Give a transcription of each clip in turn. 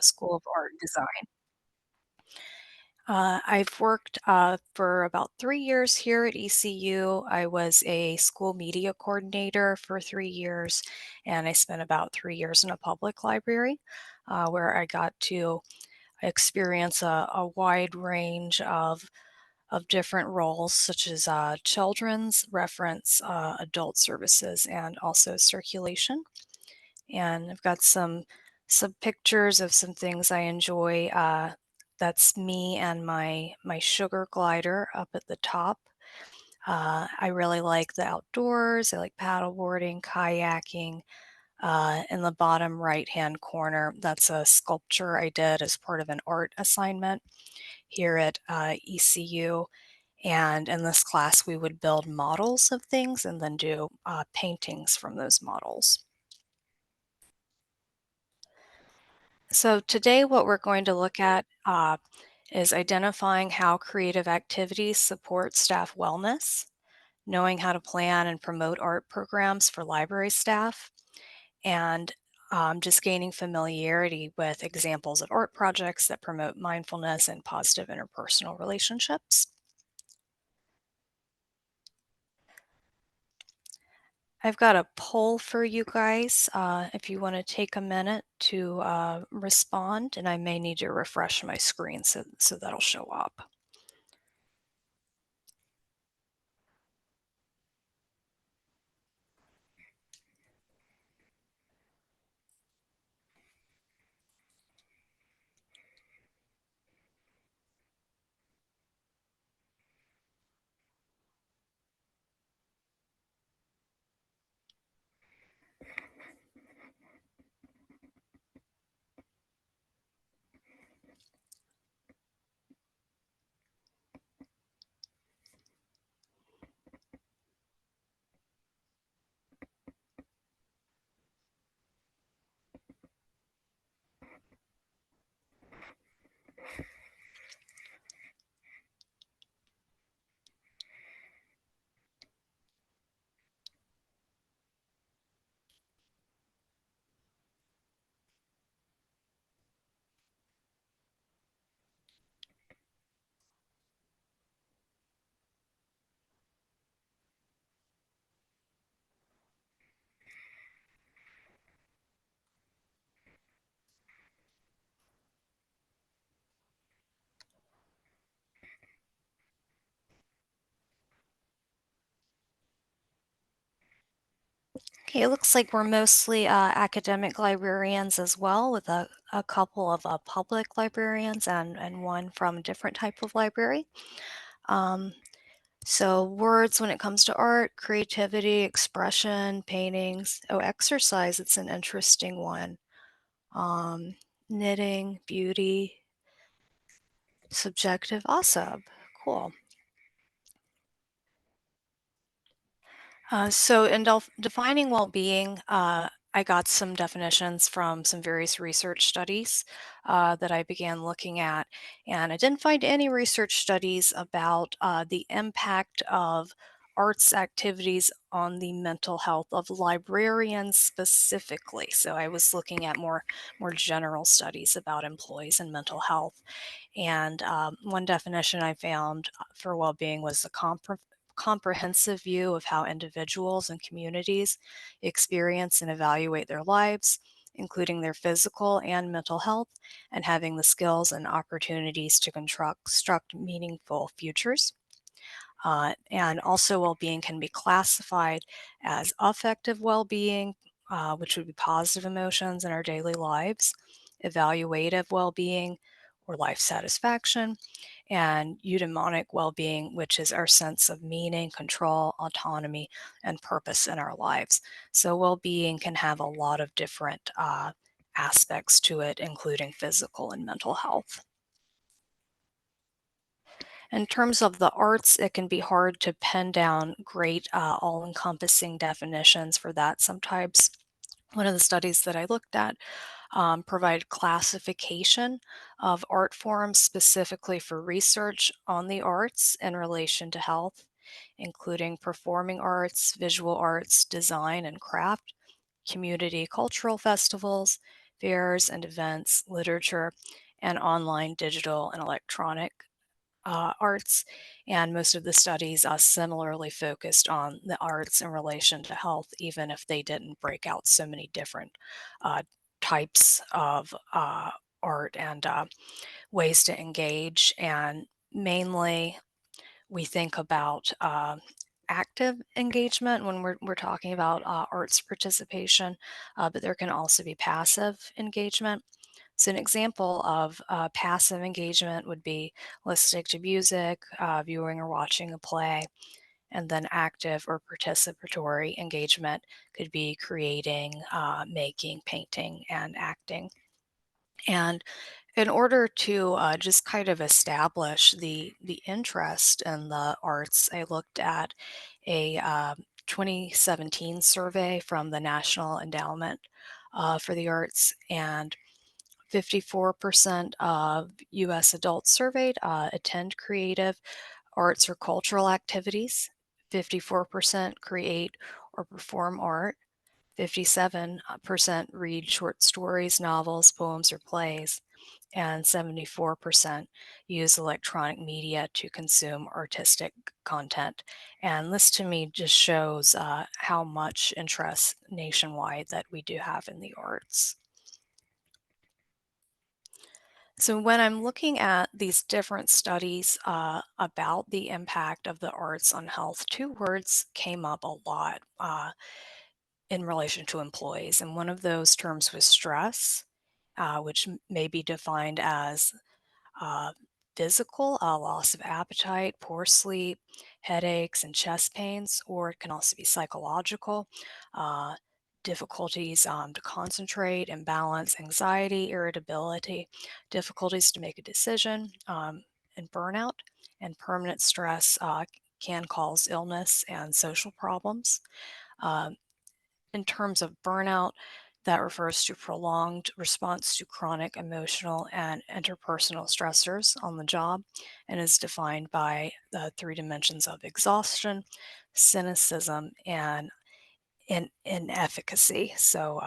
School of Art and Design. I've worked for about 3 years here at ECU. I was a school media coordinator for 3 years, and I spent about 3 years in a public library where I got to experience a wide range of different roles, such as children's reference, adult services, and also circulation. And I've got some pictures of some things I enjoy. That's me and my sugar glider up at the top. I really like the outdoors. I like paddleboarding, kayaking. In the bottom right-hand corner, that's a sculpture I did as part of an art assignment here at ECU. And in this class, we would build models of things and then do paintings from those models. So today what we're going to look at is identifying how creative activities support staff wellness, knowing how to plan and promote art programs for library staff, and just gaining familiarity with examples of art projects that promote mindfulness and positive interpersonal relationships. I've got a poll for you guys if you want to take a minute to respond, and I may need to refresh my screen so that'll show up. Okay, it looks like we're mostly academic librarians as well, with a couple of public librarians and one from a different type of library. Um, so, words when it comes to art, creativity, expression, paintings. Oh, exercise, it's an interesting one. Um, Knitting, beauty, subjective, awesome, cool. So in defining well-being, I got some definitions from some various research studies that I began looking at, and I didn't find any research studies about the impact of arts activities on the mental health of librarians specifically. So I was looking at more general studies about employees and mental health. And one definition I found for well-being was the comprehensive view of how individuals and communities experience and evaluate their lives, including their physical and mental health, and having the skills and opportunities to construct meaningful futures. And also, well being can be classified as affective well being, which would be positive emotions in our daily lives, evaluative well being, or life satisfaction, and eudaimonic well being, which is our sense of meaning, control, autonomy, and purpose in our lives. So, well being can have a lot of different aspects to it, including physical and mental health. In terms of the arts, it can be hard to pin down great, all encompassing definitions for that sometimes. One of the studies that I looked at provided classification of art forms specifically for research on the arts in relation to health, including performing arts, visual arts, design and craft, community cultural festivals, fairs and events, literature, and online digital and electronic arts. And most of the studies similarly focused on the arts in relation to health, even if they didn't break out so many different uh, types of art and ways to engage. And mainly, we think about active engagement when we're talking about arts participation, but there can also be passive engagement. So, an example of passive engagement would be listening to music, viewing or watching a play, and then active or participatory engagement could be creating, making, painting, and acting. And in order to just kind of establish the interest in the arts, I looked at a 2017 survey from the National Endowment for the Arts, and 54% of US adults surveyed attend creative arts or cultural activities. 54% create or perform art. 57% read short stories, novels, poems, or plays. And 74% use electronic media to consume artistic content. And this to me just shows how much interest nationwide that we do have in the arts. So, when I'm looking at these different studies about the impact of the arts on health, two words came up a lot in relation to employees. And one of those terms was stress, which may be defined as uh, physical, loss of appetite, poor sleep, headaches, and chest pains, or it can also be psychological, uh, difficulties to concentrate and balance, anxiety, irritability, difficulties to make a decision, and burnout. And permanent stress can cause illness and social problems. Um, in terms of burnout, that refers to prolonged response to chronic emotional and interpersonal stressors on the job and is defined by the three dimensions of exhaustion, cynicism, and inefficacy. So,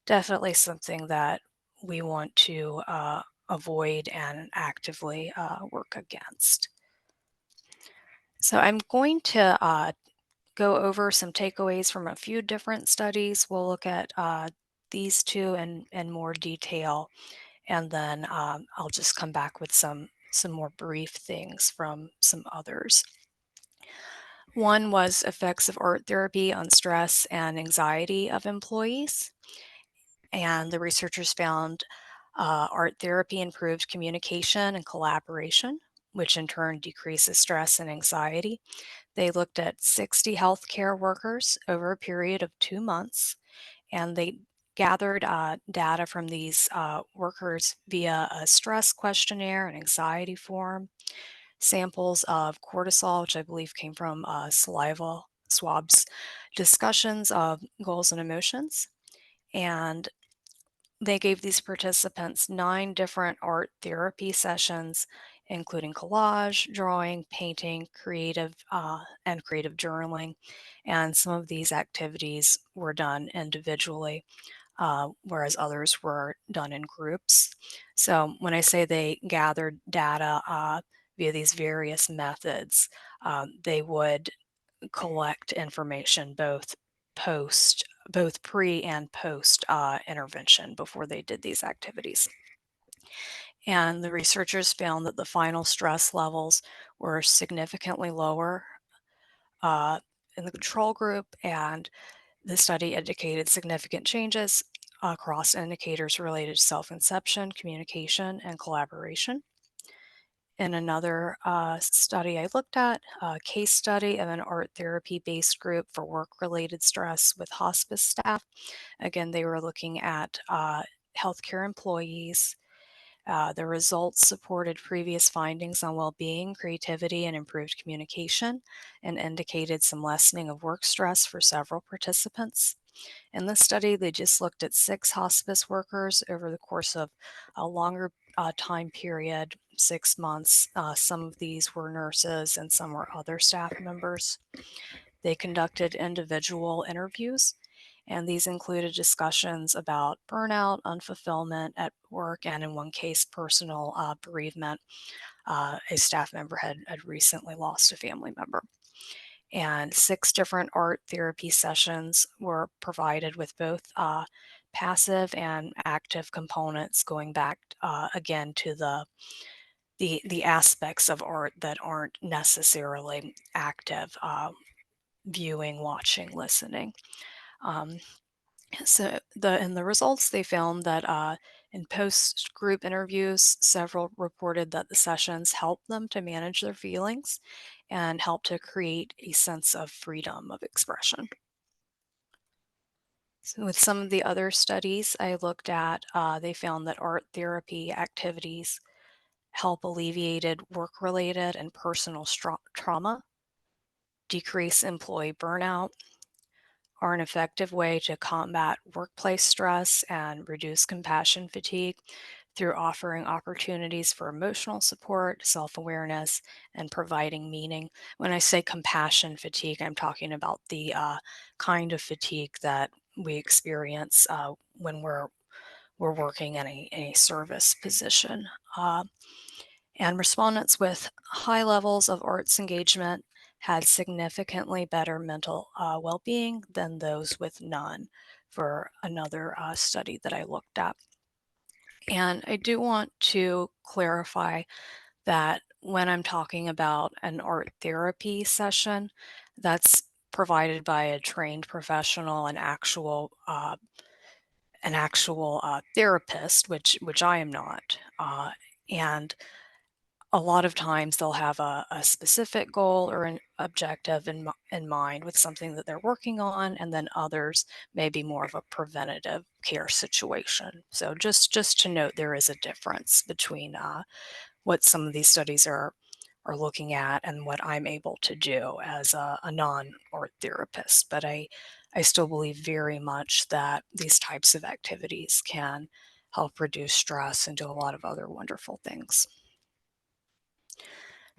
definitely something that we want to avoid and actively work against. So, I'm going to go over some takeaways from a few different studies. We'll look at these two in more detail, and then I'll just come back with some more brief things from some others. One was effects of art therapy on stress and anxiety of employees, and the researchers found art therapy improved communication and collaboration, which in turn decreases stress and anxiety. They looked at 60 healthcare workers over a period of 2 months, and they gathered data from these workers via a stress questionnaire, an anxiety form, samples of cortisol, which I believe came from saliva swabs, discussions of goals and emotions, and they gave these participants 9 different art therapy sessions, including collage, drawing, painting, and creative journaling. And some of these activities were done individually, whereas others were done in groups. So when I say they gathered data via these various methods, they would collect information both pre and post intervention before they did these activities. And the researchers found that the final stress levels were significantly lower uh, in the control group, and the study indicated significant changes across indicators related to self-conception, communication, and collaboration. In another study I looked at, a case study of an art therapy based group for work related stress with hospice staff. Again, they were looking at healthcare employees. The results supported previous findings on well being, creativity, and improved communication, and indicated some lessening of work stress for several participants. In this study, they just looked at 6 hospice workers over the course of a longer time period, 6 months. Some of these were nurses and some were other staff members. They conducted individual interviews, And these included discussions about burnout, unfulfillment at work, and in one case, personal bereavement. A staff member had recently lost a family member. And 6 different art therapy sessions were provided with both passive and active components, going back again to the aspects of art that aren't necessarily active, viewing, watching, listening. Um, the results, they found that in post group interviews, several reported that the sessions helped them to manage their feelings and help to create a sense of freedom of expression. So with some of the other studies I looked at, they found that art therapy activities help alleviated work-related and personal trauma, decrease employee burnout, are an effective way to combat workplace stress and reduce compassion fatigue through offering opportunities for emotional support, self awareness, and providing meaning. When I say compassion fatigue, I'm talking about the kind of fatigue that we experience when we're working in a service position. Uh, and respondents with high levels of arts engagement had significantly better mental well being than those with none, for another study that I looked at. And I do want to clarify that when I'm talking about an art therapy session, that's provided by a trained professional, an actual therapist, which I am not. And a lot of times they'll have a specific goal or an objective in mind with something that they're working on, and then others may be more of a preventative care situation. So just to note, there is a difference between what some of these studies are looking at and what I'm able to do as a non-art therapist. But I still believe very much that these types of activities can help reduce stress and do a lot of other wonderful things.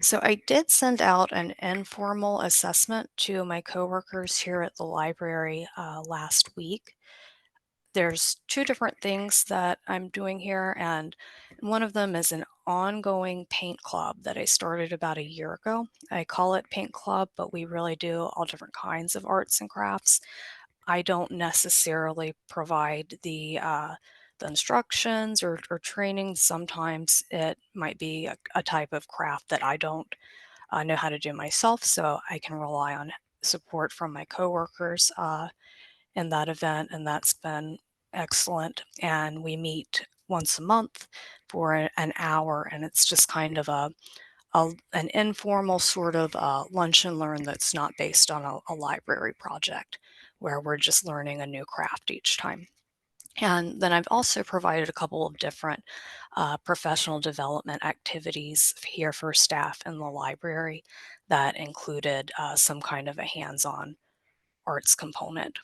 So I did send out an informal assessment to my coworkers here at the library last week. There's two different things that I'm doing here, and one of them is an ongoing paint club that I started about a year ago. I call it Paint Club, but we really do all different kinds of arts and crafts. I don't necessarily provide the instructions or training. Sometimes it might be a type of craft that I don't know how to do myself, so I can rely on support from my coworkers in that event, and that's been excellent. And we meet once a month for an hour, and it's just kind of an informal sort of lunch and learn that's not based on a library project, where we're just learning a new craft each time. And then I've also provided a couple of different professional development activities here for staff in the library that included some kind of a hands-on arts component.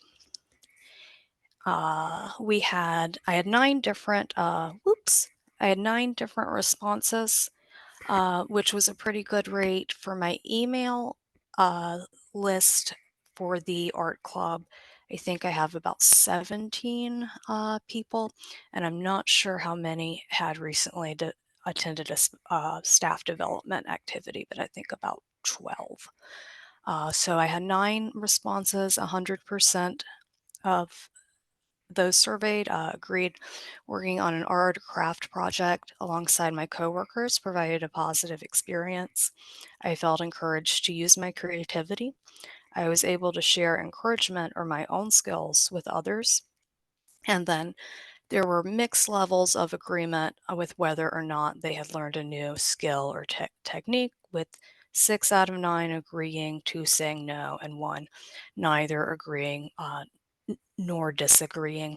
I had 9 different, I had 9 different responses, which was a pretty good rate for my email uh, list for the art club. I think I have about 17 people, and I'm not sure how many had recently attended a staff development activity, but I think about 12. So I had 9 responses. 100% of those surveyed agreed working on an art or craft project alongside my coworkers provided a positive experience. I felt encouraged to use my creativity. I was able to share encouragement or my own skills with others. And then there were mixed levels of agreement with whether or not they had learned a new skill or technique, with 6 out of 9 agreeing, 2 saying no, and 1 neither agreeing nor disagreeing.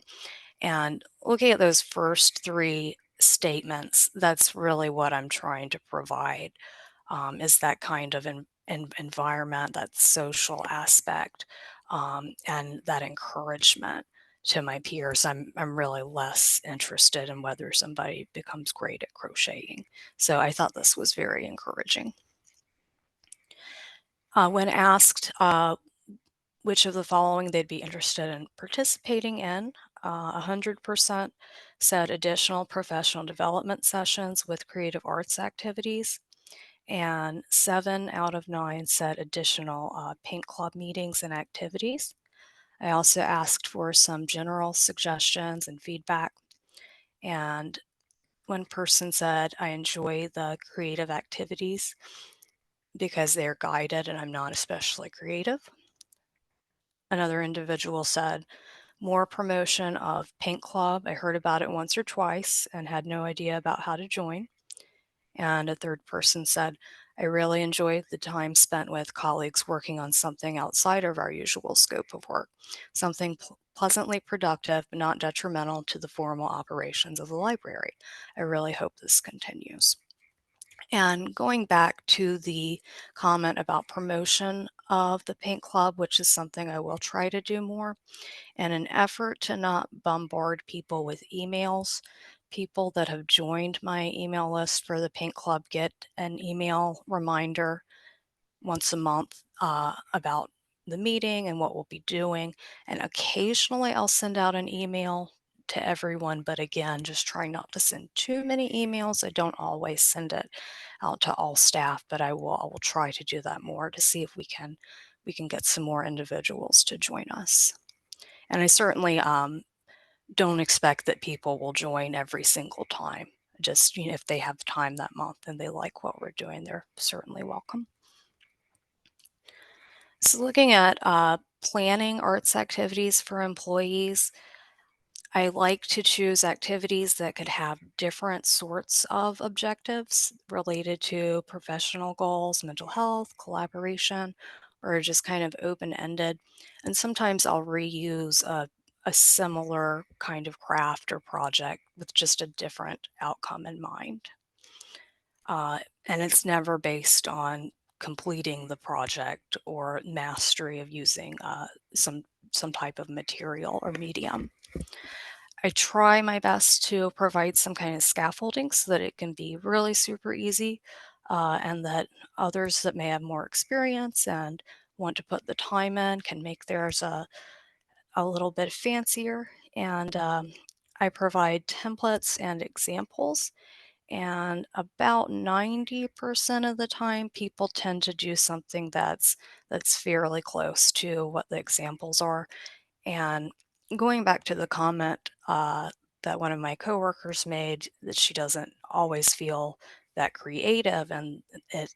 And looking at those first 3 statements, that's really what I'm trying to provide, is that kind of environment, that social aspect, and that encouragement to my peers. I'm really less interested in whether somebody becomes great at crocheting. So I thought this was very encouraging. When asked which of the following they'd be interested in participating in. 100% said additional professional development sessions with creative arts activities. And 7 out of 9 said additional paint club meetings and activities. I also asked for some general suggestions and feedback. And one person said, I enjoy the creative activities because they're guided and I'm not especially creative. Another individual said, more promotion of Paint Club. I heard about it once or twice and had no idea about how to join. And a third person said, I really enjoy the time spent with colleagues working on something outside of our usual scope of work, something pleasantly productive but not detrimental to the formal operations of the library. I really hope this continues. And going back to the comment about promotion of the paint club, which is something I will try to do more, in an effort to not bombard people with emails, people that have joined my email list for the paint club get an email reminder once a month about the meeting and what we'll be doing. And occasionally I'll send out an email to everyone, but again, just trying not to send too many emails. I don't always send it out to all staff, but I will try to do that more to see if we can get some more individuals to join us. And I certainly don't expect that people will join every single time. Just, if they have time that month and they like what we're doing, they're certainly welcome. So, looking at planning arts activities for employees, I like to choose activities that could have different sorts of objectives related to professional goals, mental health, collaboration, or just kind of open ended. And sometimes I'll reuse a similar kind of craft or project with just a different outcome in mind. Uh, and it's never based on completing the project or mastery of using some type of material or medium. I try my best to provide some kind of scaffolding so that it can be really super easy, and that others that may have more experience and want to put the time in can make theirs a little bit fancier. And I provide templates and examples. And about 90% of the time, people tend to do something that's fairly close to what the examples are. And going back to the comment that one of my coworkers made, that she doesn't always feel that creative, and it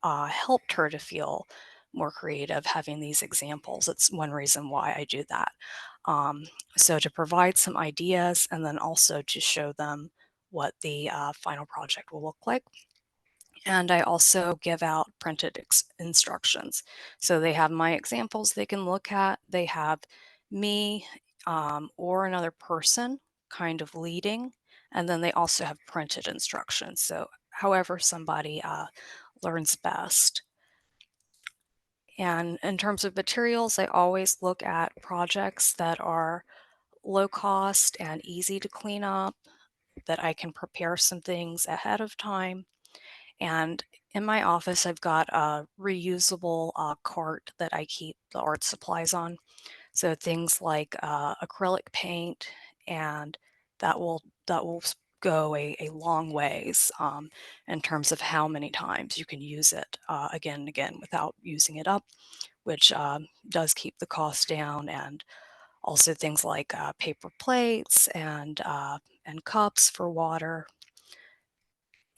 helped her to feel more creative having these examples. It's one reason why I do that. Um, so to provide some ideas and then also to show them what the final project will look like. And I also give out printed instructions. So they have my examples they can look at. They have me or another person kind of leading. And then they also have printed instructions. So however somebody learns best. And in terms of materials, I always look at projects that are low cost and easy to clean up, that I can prepare some things ahead of time. And in my office, I've got a reusable cart that I keep the art supplies on. So things like acrylic paint, and that will go a long ways in terms of how many times you can use it again and again without using it up, which does keep the cost down. And also things like paper plates and cups for water.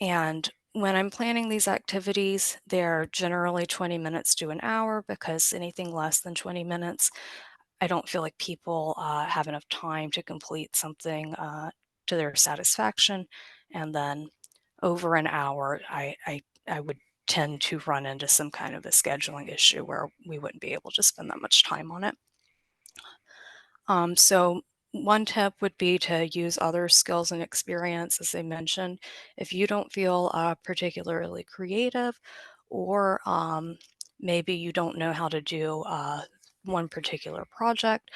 And when I'm planning these activities, they're generally 20 minutes to an hour, because anything less than 20 minutes, I don't feel like people have enough time to complete something to their satisfaction. And then over an hour, I would tend to run into some kind of a scheduling issue where we wouldn't be able to spend that much time on it. So one tip would be to use other skills and experience, as I mentioned. If you don't feel particularly creative, or maybe you don't know how to do one particular project,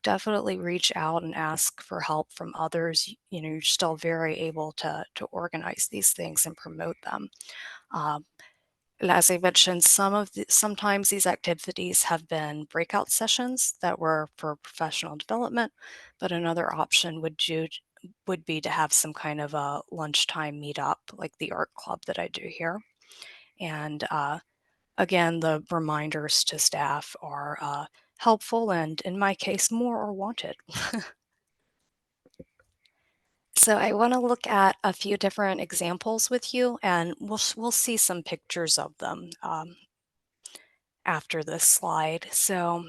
definitely reach out and ask for help from others. You're still very able to organize these things and promote them. Um, And as I mentioned, sometimes these activities have been breakout sessions that were for professional development, but another option would be to have some kind of a lunchtime meetup, like the art club that I do here. And again, the reminders to staff are helpful and, in my case, more are wanted. So I want to look at a few different examples with you, and we'll see some pictures of them after this slide. So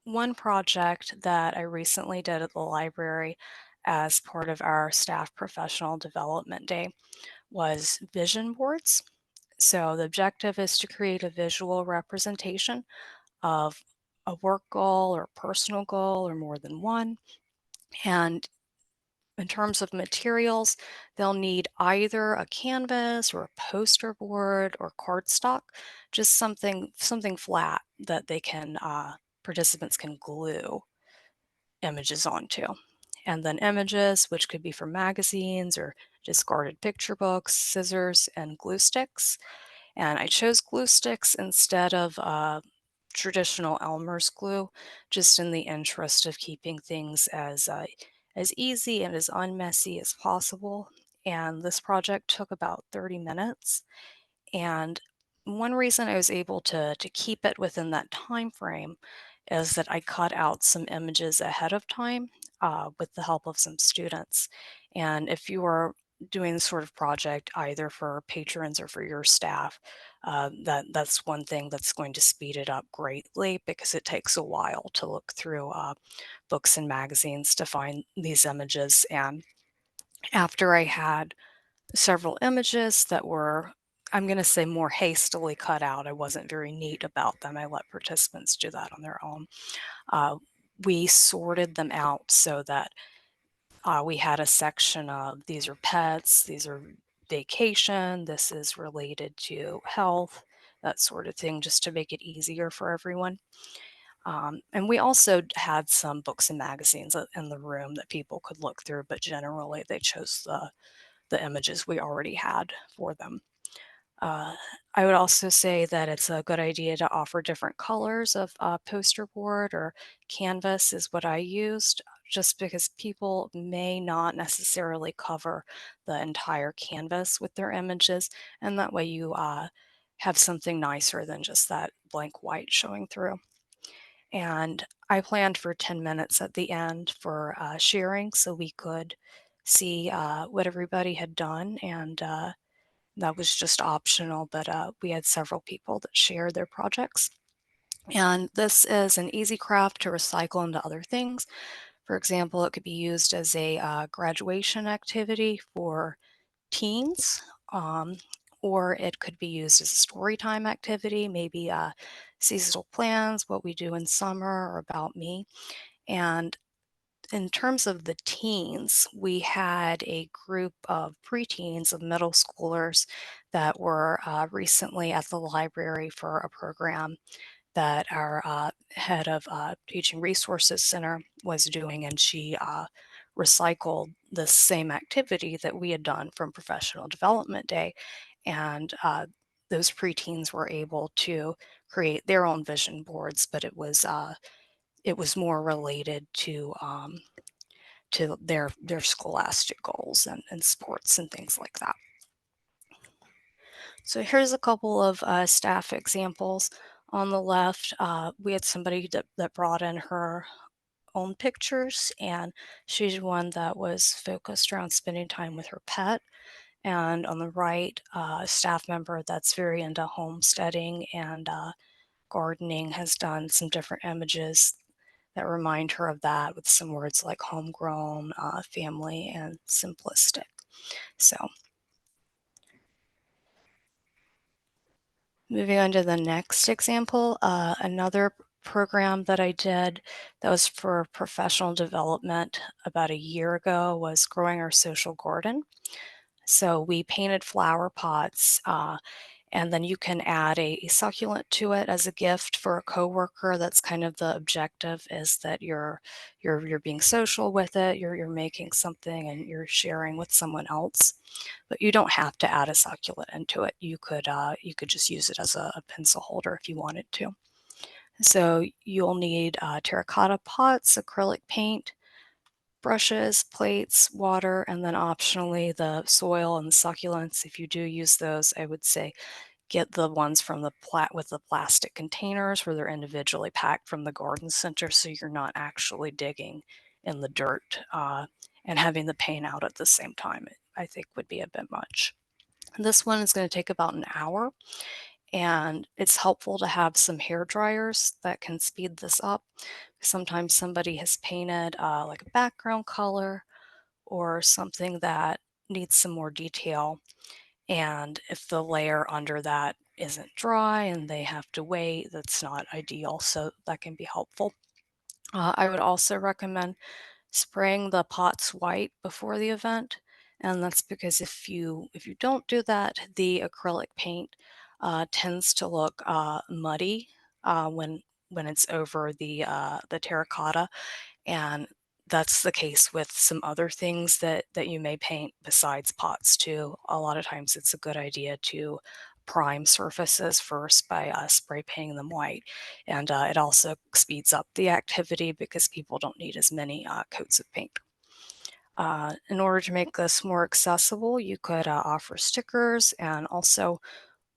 one project that I recently did at the library as part of our staff professional development day was vision boards. So the objective is to create a visual representation of a work goal or personal goal or more than one. And in terms of materials, they'll need either a canvas or a poster board or cardstock, just something flat that they can participants can glue images onto. And then images, which could be from magazines or discarded picture books, scissors, and glue sticks. And I chose glue sticks instead of traditional Elmer's glue, just in the interest of keeping things as easy and as unmessy as possible. And this project took about 30 minutes. And one reason I was able to keep it within that time frame is that I cut out some images ahead of time with the help of some students. And if you are doing this sort of project either for patrons or for your staff, that's one thing that's going to speed it up greatly because it takes a while to look through books and magazines to find these images. And after I had several images that were, I'm going to say, more hastily cut out. I wasn't very neat about them. I let participants do that on their own. Uh, we sorted them out so that we had a section of these are pets, these are vacation, this is related to health, that sort of thing, just to make it easier for everyone. And we also had some books and magazines in the room that people could look through, but generally they chose the images we already had for them. Uh, I would also say that it's a good idea to offer different colors of poster board or canvas is what I used, just because people may not necessarily cover the entire canvas with their images, and that way you have something nicer than just that blank white showing through. And I planned for 10 minutes at the end for sharing so we could see what everybody had done, and that was just optional, but we had several people that shared their projects. And this is an easy craft to recycle into other things. For example, it could be used as a graduation activity for teens, um, or it could be used as a story time activity, maybe seasonal plans, what we do in summer, or about me. And in terms of the teens, we had a group of preteens, of middle schoolers that were recently at the library for a program that our head of Teaching Resources Center was doing, and she recycled the same activity that we had done from Professional Development Day. And those preteens were able to create their own vision boards, but it was more related to their scholastic goals and sports and things like that. So here's a couple of staff examples. On the left, we had somebody that brought in her own pictures, and she's one that was focused around spending time with her pet. And on the right, a staff member that's very into homesteading and gardening has done some different images that remind her of that with some words like homegrown, family, and simplistic. So moving on to the next example, another program that I did that was for professional development about a year ago was growing our social garden. So we painted flower pots and then you can add a succulent to it as a gift for a coworker. That's kind of the objective, is that you're being social with it, you're making something and you're sharing with someone else. But you don't have to add a succulent into it. You could just use it as a pencil holder if you wanted to. So you'll need terracotta pots, acrylic paint, brushes, plates, water, and then optionally the soil and the succulents. If you do use those, I would say get the ones from the with the plastic containers where they're individually packed from the garden center, so you're not actually digging in the dirt and having the paint out at the same time. I think would be a bit much. This one is going to take about an hour, and it's helpful to have some hair dryers that can speed this up. Sometimes somebody has painted like a background color or something that needs some more detail. And if the layer under that isn't dry and they have to wait, that's not ideal. So that can be helpful. I would also recommend spraying the pots white before the event, and that's because if you don't do that, the acrylic paint tends to look muddy when it's over the terracotta, and that's the case with some other things that you may paint besides pots too. A lot of times it's a good idea to prime surfaces first by spray painting them white. And it also speeds up the activity because people don't need as many coats of paint. In order to make this more accessible, you could offer stickers. And also,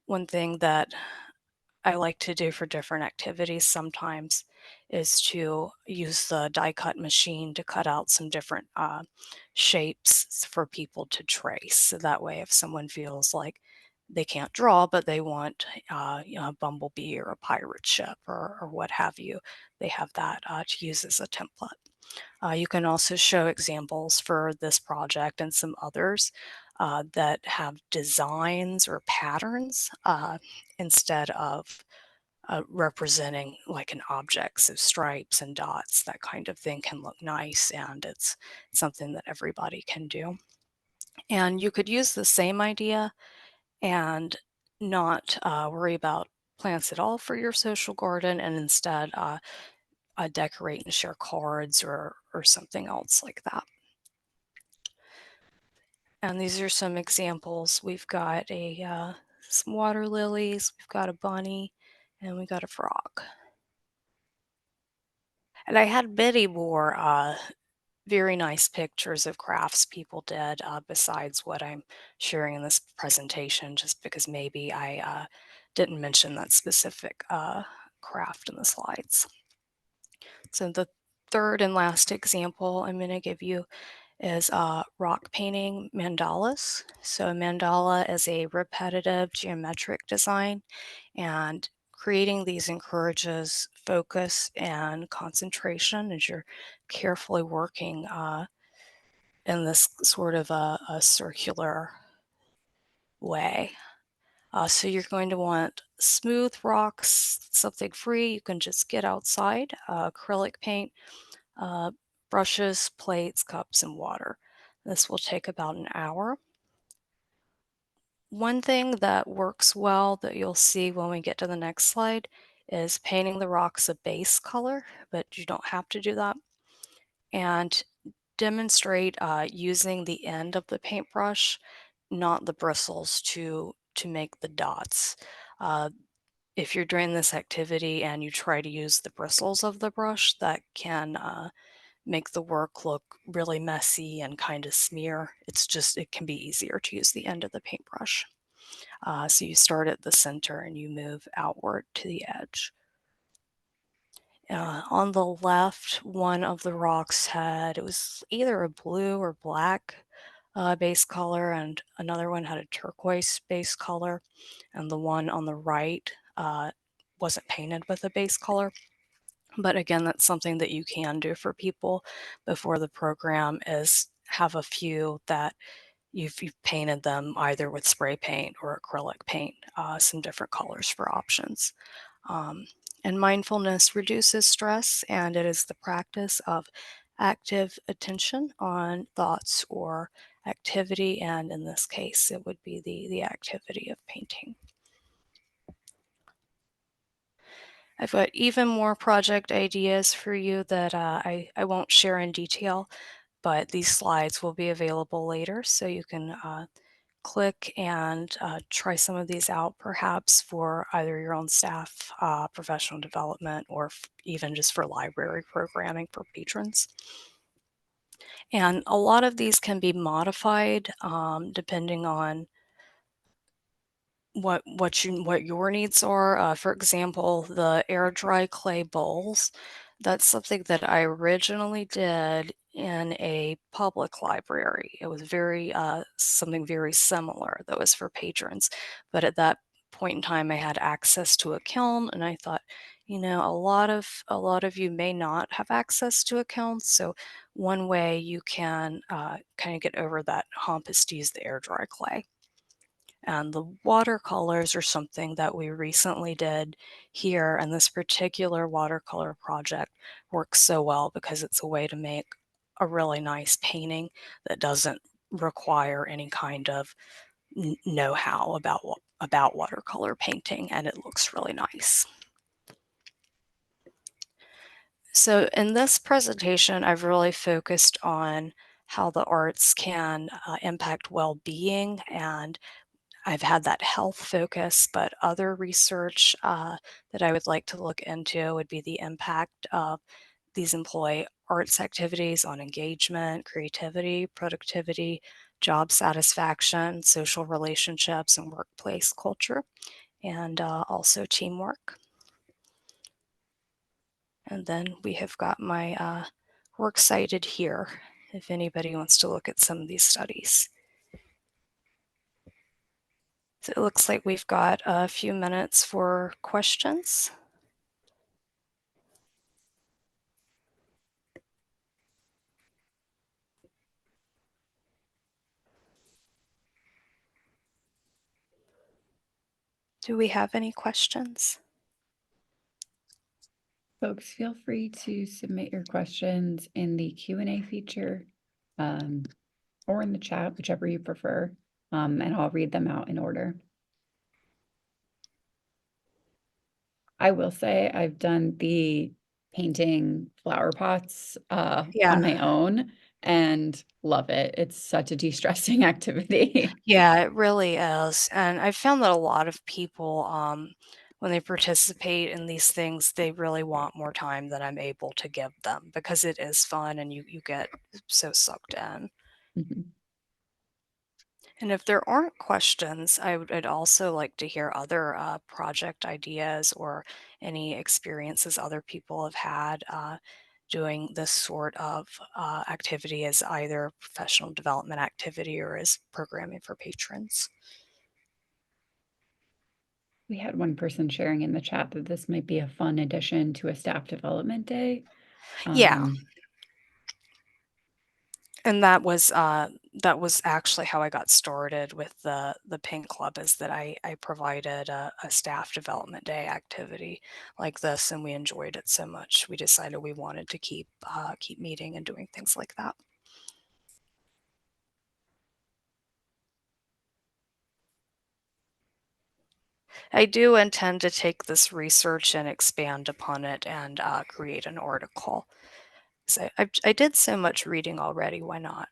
one thing that I like to do for different activities sometimes is to use the die cut machine to cut out some different shapes for people to trace. So that way, if someone feels like they can't draw, but they want a bumblebee or a pirate ship or what have you, they have that to use as a template. You can also show examples for this project and some others that have designs or patterns instead of representing like an object. So stripes and dots, that kind of thing can look nice, and it's something that everybody can do. And you could use the same idea and not worry about plants at all for your social garden, and instead decorate and share cards or something else like that. And these are some examples. We've got some water lilies, we've got a bunny, and we got a frog. And I had many more very nice pictures of crafts people did besides what I'm sharing in this presentation, just because maybe I didn't mention that specific craft in the slides. So the third and last example I'm going to give you is rock painting mandalas. So a mandala is a repetitive geometric design, and creating these encourages focus and concentration as you're carefully working in this sort of a circular way. So you're going to want smooth rocks, something free. You can just get outside, acrylic paint, uh, brushes, plates, cups, and water. This will take about an hour. One thing that works well that you'll see when we get to the next slide is painting the rocks a base color, but you don't have to do that. And demonstrate using the end of the paintbrush, not the bristles, to make the dots. Uh, if you're doing this activity and you try to use the bristles of the brush, that can make the work look really messy and kind of smear. It can be easier to use the end of the paintbrush. So you start at the center and you move outward to the edge. On the left, one of the rocks it was either a blue or black base color, and another one had a turquoise base color, and the one on the right wasn't painted with a base color. But again, that's something that you can do for people before the program, is have a few that you've painted them either with spray paint or acrylic paint, some different colors for options. Um, and mindfulness reduces stress, and it is the practice of active attention on thoughts or activity. And in this case, it would be the activity of painting. I've got even more project ideas for you that I won't share in detail, but these slides will be available later so you can click and try some of these out perhaps for either your own staff, professional development, or even just for library programming for patrons. And a lot of these can be modified depending on what your needs are. For example, the air dry clay bowls, that's something that I originally did in a public library. It was very something very similar that was for patrons. But at that point in time I had access to a kiln, and I thought, a lot of you may not have access to a kiln. So one way you can kind of get over that hump is to use the air dry clay. And the watercolors are something that we recently did here, and this particular watercolor project works so well because it's a way to make a really nice painting that doesn't require any kind of know-how about watercolor painting, and it looks really nice. So in this presentation, I've really focused on how the arts can impact well-being, and I've had that health focus, but other research that I would like to look into would be the impact of these employee arts activities on engagement, creativity, productivity, job satisfaction, social relationships, and workplace culture, and also teamwork. And then we have got my works cited here if anybody wants to look at some of these studies. So it looks like we've got a few minutes for questions. Do we have any questions? Folks, feel free to submit your questions in the Q&A feature or in the chat, whichever you prefer, and I'll read them out in order. I will say I've done the painting flower pots Yeah. on my own and love it. It's such a de-stressing activity. Yeah, it really is. And I've found that a lot of people, when they participate in these things, they really want more time than I'm able to give them because it is fun and you get so sucked in. Mhm. And if there aren't questions, I'd also like to hear other project ideas or any experiences other people have had doing this sort of activity as either professional development activity or as programming for patrons. We had one person sharing in the chat that this might be a fun addition to a staff development day. Yeah, Um, and that was actually how I got started with the Pink Club, is that I provided a staff development day activity like this, and we enjoyed it so much we decided we wanted to keep meeting and doing things like that. I do intend to take this research and expand upon it and create an article. So I did so much reading already. Why not?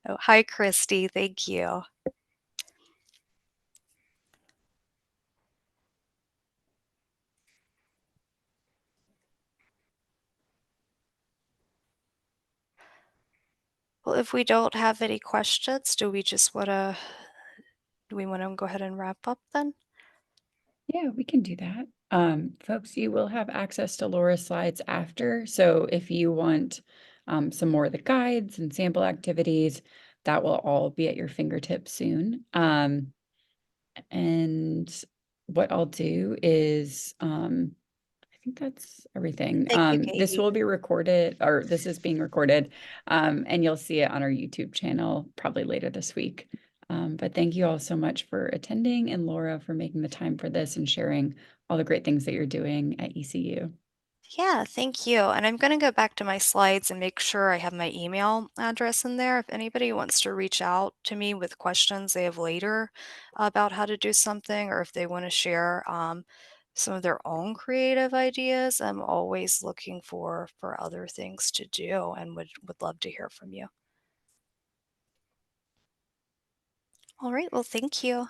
Oh, hi, Christy. Thank you. Well, if we don't have any questions, do we want to go ahead and wrap up then? Yeah, we can do that. Folks, you will have access to Laura's slides after. So if you want some more of the guides and sample activities, that will all be at your fingertips soon. And what I'll do is, I think that's everything. Thank you, This Katie. will be recorded, or this is being recorded, and you'll see it on our YouTube channel probably later this week. But thank you all so much for attending, and Laura for making the time for this and sharing all the great things that you're doing at ECU. Yeah, thank you. And I'm going to go back to my slides and make sure I have my email address in there. If anybody wants to reach out to me with questions they have later about how to do something, or if they want to share some of their own creative ideas, I'm always looking for other things to do and would love to hear from you. All right, well, thank you.